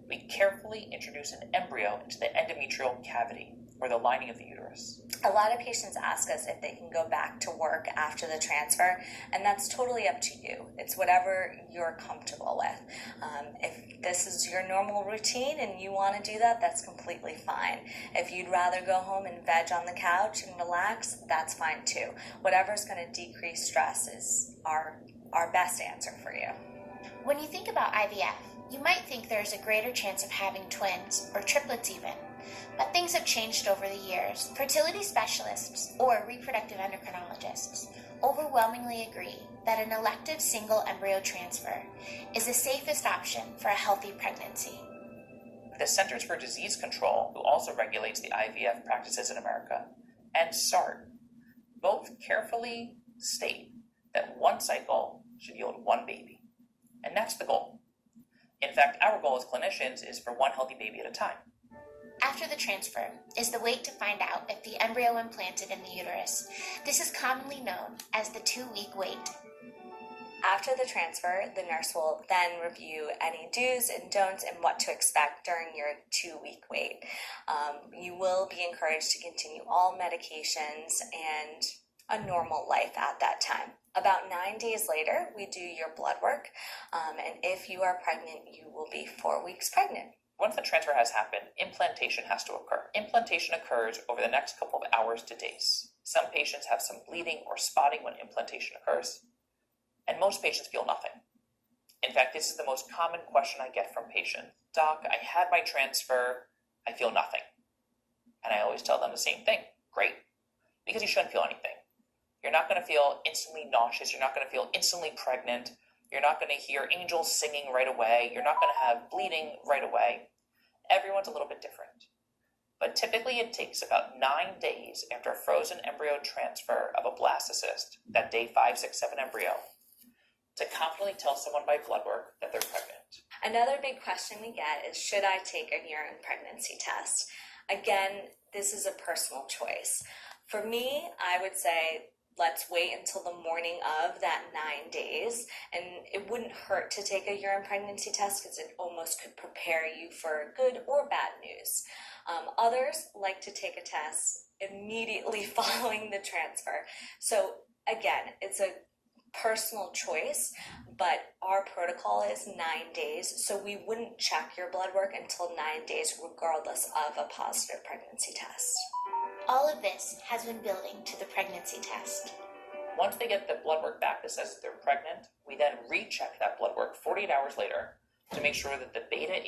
we carefully introduce an embryo into the endometrial cavity, or the lining of the uterus. A lot of patients ask us if they can go back to work after the transfer, and that's totally up to you. It's whatever you're comfortable with. If this is your normal routine and you want to do that, that's completely fine. If you'd rather go home and veg on the couch and relax, that's fine too. Whatever's going to decrease stress is our best answer for you. When you think about IVF, you might think there's a greater chance of having twins or triplets even. But things have changed over the years. Fertility specialists or reproductive endocrinologists overwhelmingly agree that an elective single embryo transfer is the safest option for a healthy pregnancy. The Centers for Disease Control, who also regulates the IVF practices in America, and SART, both carefully state that one cycle should yield one baby. And that's the goal. In fact, our goal as clinicians is for one healthy baby at a time. After the transfer is the wait to find out if the embryo implanted in the uterus. This is commonly known as the 2-week wait. After the transfer, the nurse will then review any do's and don'ts and what to expect during your 2-week wait. You will be encouraged to continue all medications and a normal life at that time. About 9 days later, we do your blood work, and if you are pregnant, you will be 4 weeks pregnant. Once the transfer has happened, implantation has to occur. Implantation occurs over the next couple of hours to days. Some patients have some bleeding or spotting when implantation occurs, and most patients feel nothing. In fact, this is the most common question I get from patients. Doc, I had my transfer, I feel nothing. And I always tell them the same thing. Great, because you shouldn't feel anything. You're not going to feel instantly nauseous. You're not going to feel instantly pregnant. You're not going to hear angels singing right away. You're not going to have bleeding right away. Everyone's a little bit different. But typically it takes about 9 days after a frozen embryo transfer of a blastocyst, that day 5, 6, 7 embryo, to confidently tell someone by blood work that they're pregnant. Another big question we get is, should I take a urine pregnancy test? Again, this is a personal choice. For me, I would say, let's wait until the morning of that 9 days, and it wouldn't hurt to take a urine pregnancy test because it almost could prepare you for good or bad news. Others like to take a test immediately following the transfer. So again, it's a personal choice, but our protocol is 9 days, so we wouldn't check your blood work until 9 days regardless of a positive pregnancy test. All of this has been building to the pregnancy test. Once they get the blood work back that says that they're pregnant, we then recheck that blood work 48 hours later to make sure that the beta